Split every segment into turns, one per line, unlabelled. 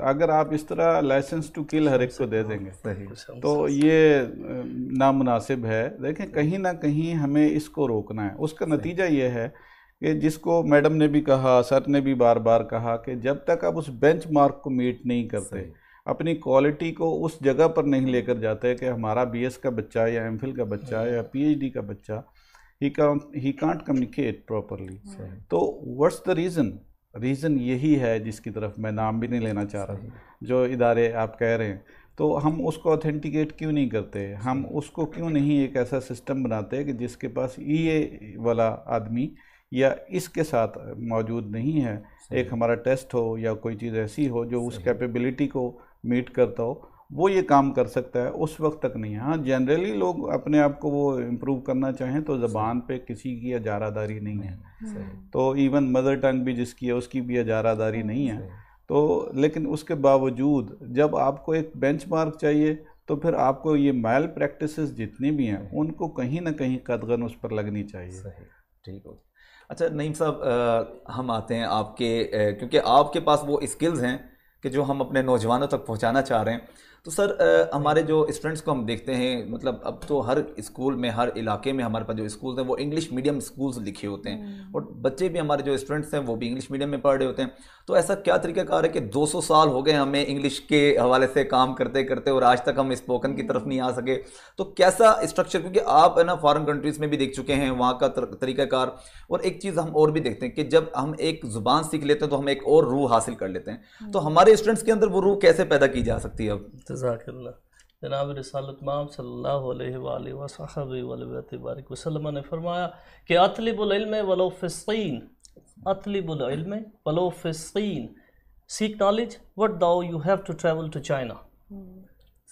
اگر آپ اس طرح لائسنس ٹو کل ہر ایک کو دے دیں گے تو یہ نامناسب ہے. دیکھیں کہیں نہ کہیں ہمیں اس کو روکنا ہے. اس کا نتیجہ یہ ہے کہ جس کو میڈم نے بھی کہا، سر نے بھی بار بار کہا کہ جب تک آپ اس بینچ مارک کو میٹ نہیں کرتے، اپنی کوالٹی کو اس جگہ پر نہیں لے کر جاتے کہ ہمارا بی ایس کا بچہ یا ایم فل کا بچہ یا پی ایچ ڈی کا بچہ he can't communicate properly. تو what's the ریزن یہی ہے جس کی طرف میں نام بھی نہیں لینا چاہ رہا، جو ادارے آپ کہہ رہے ہیں. تو ہم اس کو اوتھینٹیکیٹ کیوں نہیں کرتے؟ ہم اس کو کیوں نہیں ایک ایسا سسٹم بناتے کہ جس کے پاس اے والا آدمی یا اس کے ساتھ موجود نہیں ہے، ایک ہمارا ٹیسٹ ہو یا کوئی چیز ایسی ہو جو اس کیپیبلٹی کو میٹ کرتا ہو، وہ یہ کام کر سکتا ہے. اس وقت تک نہیں. ہاں جنرلی لوگ اپنے آپ کو وہ امپروو کرنا چاہیں تو زبان پہ کسی کی اجارہ داری نہیں ہے. تو ایون مدر ٹنگ بھی جس کی ہے اس کی بھی اجارہ داری نہیں ہے. تو لیکن اس کے باوجود جب آپ کو ایک بینچ مارک چاہیے تو پھر آپ کو یہ میل پریکٹسز جتنی بھی ہیں ان کو کہیں نہ کہیں قدغن اس پر لگنی چاہیے.
ٹھیک ہو. اچھا نعیم صاحب، ہم آتے ہیں آپ کے، کیونکہ آپ کے پاس وہ اسکلز ہیں کہ جو ہم اپنے نوجوانوں تک پہنچانا چاہ رہے ہیں. تو سر ہمارے جو اسٹوڈنٹس کو ہم دیکھتے ہیں، مطلب اب تو ہر اسکول میں، ہر علاقے میں ہمارے پاس جو اسکولز ہیں وہ انگلش میڈیم اسکولز لکھے ہوتے ہیں، اور بچے بھی ہمارے جو اسٹوڈنٹس ہیں وہ بھی انگلش میڈیم میں پڑھ رہے ہوتے ہیں. تو ایسا کیا طریقہ کار ہے کہ 200 سال ہو گئے ہمیں انگلش کے حوالے سے کام کرتے کرتے اور آج تک ہم اسپوکن کی طرف نہیں آ سکے؟ تو کیسا اسٹرکچر، کیونکہ آپ ہے نا فارن کنٹریز میں بھی دیکھ چکے ہیں وہاں کا طریقہ کار. اور ایک چیز ہم اور بھی دیکھتے ہیں کہ جب ہم ایک زبان سیکھ لیتے ہیں تو ہم ایک اور روح حاصل کر لیتے ہیں. تو ہمارے اسٹوڈنٹس کے اندر وہ روح کیسے پیدا کی جا سکتی ہے؟ اب
جزاک اللہ. جناب رسالت مآب صلی اللہ علیہ وآلہ وصحبہ وبارک وسلم نے فرمایا کہ اطلب العلم ولو فی الصین، اطلب العلم ولو فی الصین، seek knowledge what though you have to travel to China.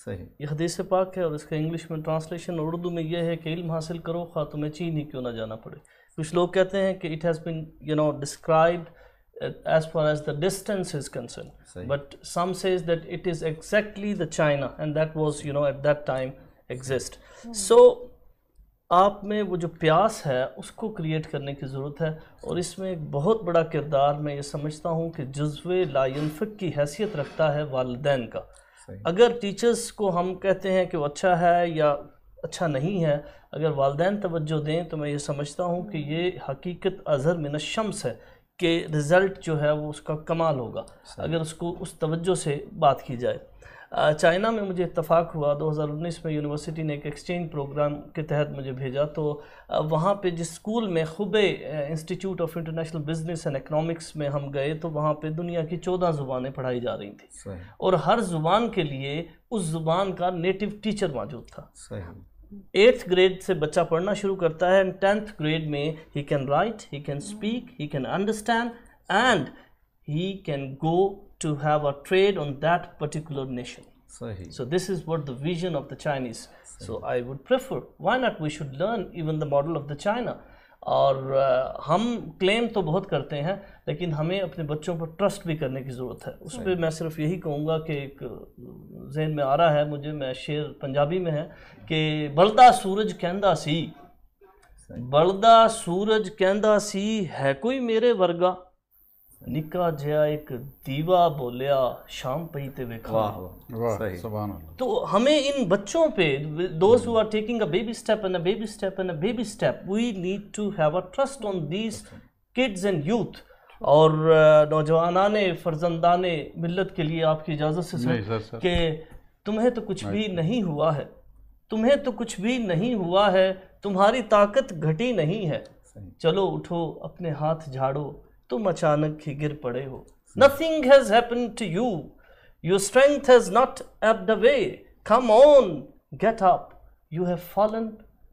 صحیح.
یہ حدیث پاک ہے اور اس کا انگلش میں ٹرانسلیشن اور اردو میں یہ ہے کہ علم حاصل کرو خواہ تمہیں چین ہی کیوں نہ جانا پڑے. کچھ لوگ کہتے ہیں کہ it has been described as far as the distance is concerned. But some says that it is exactly the China and that was at that time exist. So آپ میں وہ جو پیاس ہے اس کو کریٹ کرنے کی ضرورت ہے، اور اس میں ایک بہت بڑا کردار میں یہ سمجھتا ہوں کہ جزو لا ينفق کی حیثیت رکھتا ہے والدین کا. اگر ٹیچرز کو ہم کہتے ہیں کہ وہ اچھا ہے یا اچھا نہیں ہے، اگر والدین توجہ دیں تو میں یہ سمجھتا ہوں کہ یہ حقیقت اظہر من الشمس ہے کہ رزلٹ جو ہے وہ اس کا کمال ہوگا اگر اس کو اس توجہ سے بات کی جائے. چائنا میں مجھے اتفاق ہوا 2019 میں یونیورسٹی نے ایک ایکسچینج پروگرام کے تحت مجھے بھیجا، تو وہاں پہ جس اسکول میں خبے institute of international business and economics میں ہم گئے تو وہاں پہ دنیا کی 14 زبانیں پڑھائی جا رہی تھیں، اور ہر زبان کے لیے اس زبان کا نیٹو ٹیچر موجود تھا. 8th گریڈ سے بچہ پڑھنا شروع کرتا ہے، 10th گریڈ میں he can write, he can speak, he can understand and he can go to have a trade on that particular nation. So this is what the vision of the Chinese. So I would prefer, why not we should learn even the model of the China. اور ہم کلیم تو بہت کرتے ہیں لیکن ہمیں اپنے بچوں پر ٹرسٹ بھی کرنے کی ضرورت ہے. اس پہ میں صرف یہی کہوں گا کہ ایک ذہن میں آ رہا ہے مجھے، میں شعر پنجابی میں ہے کہ بلدا سورج کہندا سی، بلدا سورج کہندا سی ہے کوئی میرے ورگا، نکا جہا ایک دیوا بولیا شام پئی تے ویکھا.
سبحان اللہ.
تو ہمیں ان بچوں پہ those who are taking a baby step and a baby step and a baby step, we need to have a trust on these kids and youth. اور نوجوانان فرزندان ملت کے لیے آپ کی اجازت سے کہ تمہیں تو کچھ بھی نہیں ہوا ہے، تمہیں تو کچھ بھی نہیں ہوا ہے، تمہاری طاقت گھٹی نہیں ہے، چلو اٹھو اپنے ہاتھ جھاڑو تم اچانک ہی گر پڑے ہو. Nothing has happened to you. Your strength has not ebbed away. Come on, get up. You have fallen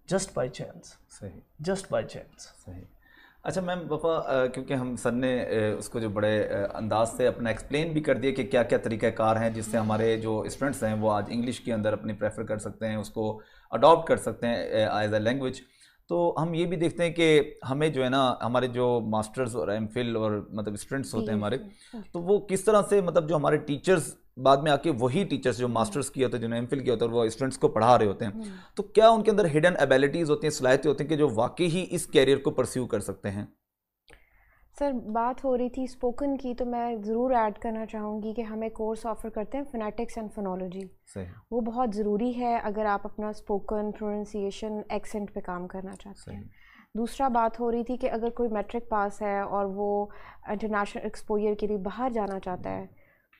just by chance. Just by chance.
اچھا میم وفا، کیونکہ ہم سر نے اس کو جو بڑے انداز سے اپنا ایکسپلین بھی کر دیا کہ کیا کیا طریقہ کار ہیں جس سے ہمارے جو اسٹوڈنٹس ہیں وہ آج انگلش کے اندر اپنی پریفر کر سکتے ہیں، اس کو اڈاپٹ کر سکتے ہیں ایز اے لینگویج. تو ہم یہ بھی دیکھتے ہیں کہ ہمیں جو ہے نا ہمارے جو ماسٹرز اور ایم فل اور مطلب اسٹوڈنٹس ہوتے ہیں ہمارے، تو وہ کس طرح سے مطلب جو ہمارے ٹیچرز بعد میں آ کے وہی ٹیچرز جو ماسٹرز کیا ہوتے ہیں، جو ایم فل کیا ہوتا ہے، وہ اسٹوڈنٹس کو پڑھا رہے ہوتے ہیں، تو کیا ان کے اندر ہڈن ایبیلٹیز ہوتی ہیں، صلاحیتیں ہوتی ہیں کہ جو واقعی ہی اس کیریئر کو پرسیو کر سکتے ہیں؟
سر بات ہو رہی تھی اسپوکن کی، تو میں ضرور ایڈ کرنا چاہوں گی کہ ہمیں کورس آفر کرتے ہیں فنیٹکس اینڈ فونولوجی. وہ بہت ضروری ہے اگر آپ اپنا اسپوکن پروننسیشن ایکسنٹ پہ کام کرنا چاہتے ہیں. دوسرا بات ہو رہی تھی کہ اگر کوئی میٹرک پاس ہے اور وہ انٹرنیشنل ایکسپوئر کے لیے باہر جانا چاہتا ہے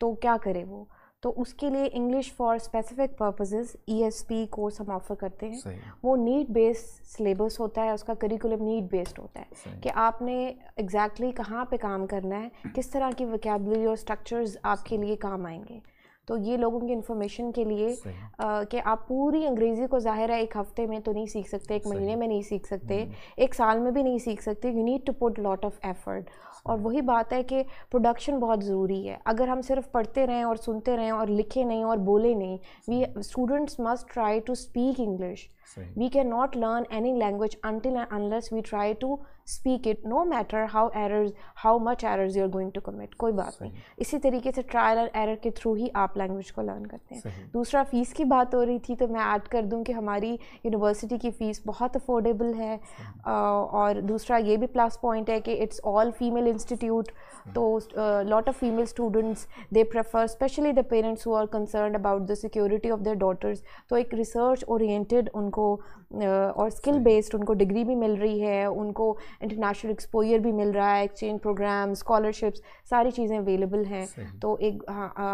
تو کیا کرے وہ، تو اس کے لیے English for specific purposes ESP course ہم آفر کرتے ہیں. وہ نیڈ بیسڈ سلیبس ہوتا ہے، اس کا کریکولم نیڈ بیسڈ ہوتا ہے کہ آپ نے ایگزیکٹلی کہاں پہ کام کرنا ہے، کس طرح کی ویکیبلری اور اسٹرکچرز آپ کے لیے کام آئیں گے. تو یہ لوگوں کی انفارمیشن کے لیے کہ آپ پوری انگریزی کو ظاہر ہے ایک ہفتے میں تو نہیں سیکھ سکتے، ایک مہینے میں نہیں سیکھ سکتے، ایک سال میں بھی نہیں سیکھ سکتے. You need to put lot of effort. اور وہی بات ہے کہ پروڈکشن بہت ضروری ہے. اگر ہم صرف پڑھتے رہیں اور سنتے رہیں اور لکھے نہیں اور بولے نہیں، we students must try to speak English. We cannot learn any language until and unless we try to speak it, no matter how much errors you're going to commit. کوئی بات نہیں. اسی طریقے سے ٹرائل اور ایرر کے through ہی آپ language کو لرن کرتے ہیں. دوسرا فیس کی بات ہو رہی تھی تو میں ایڈ کر دوں کہ ہماری یونیورسٹی کی فیس بہت افورڈیبل ہے. اور دوسرا یہ بھی پلس پوائنٹ ہے کہ اٹس آل فیمیل انسٹیٹیوٹ. تو lot of female students they prefer, especially the parents who are concerned about the security of their daughters. تو ایک ریسرچ اورینٹیڈ ان کو اور اسکل بیسڈ ان کو ڈگری بھی مل رہی ہے، ان کو انٹرنیشنل ایکسپوئر بھی مل رہا ہے، ایکسچینج پروگرام، اسکالرشپس، ساری چیزیں اویلیبل ہیں. تو ایک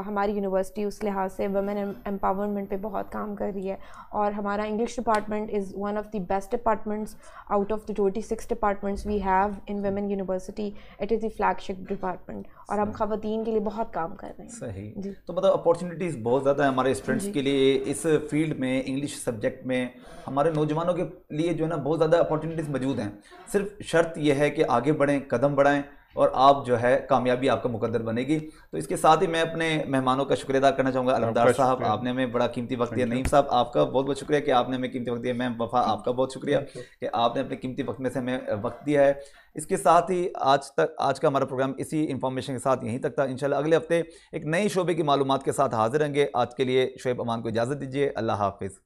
ہماری یونیورسٹی اس لحاظ سے ویمن امپاورمنٹ پہ بہت کام کر رہی ہے. اور ہمارا English department is one of the best departments out of the 26 departments we have in women university. It is the flagship department اور ہم خواتین کے لیے بہت کام کر رہے ہیں.
صحیح. تو مطلب اپارچونیٹیز بہت زیادہ ہیں ہمارے اسٹوڈنٹس کے لیے اس فیلڈ میں، انگلش سبجیکٹ میں. ہمارے نوجوانوں کے لیے جو ہے نا بہت زیادہ اپارچونیٹیز موجود ہیں. صرف شرط یہ ہے کہ آگے بڑھیں، قدم بڑھائیں اور آپ جو ہے کامیابی آپ کا مقدر بنے گی. تو اس کے ساتھ ہی میں اپنے مہمانوں کا شکریہ ادا کرنا چاہوں گا. علمدار صاحب، آپ نے ہمیں بڑا قیمتی وقت دیا. نعیم صاحب، آپ کا بہت بہت شکریہ کہ آپ نے ہمیں قیمتی وقت دیا. میم وفا، آپ کا بہت شکریہ کہ آپ نے اپنے قیمتی وقت میں سے ہمیں وقت دیا ہے. اس کے ساتھ ہی آج کا ہمارا پروگرام اسی انفارمیشن کے ساتھ یہیں تک تھا. انشاءاللہ اگلے ہفتے ایک نئے شعبے کی معلومات کے ساتھ حاضر رہیں گے. آج کے لیے شعیب امان کو اجازت دیجیے. اللہ حافظ.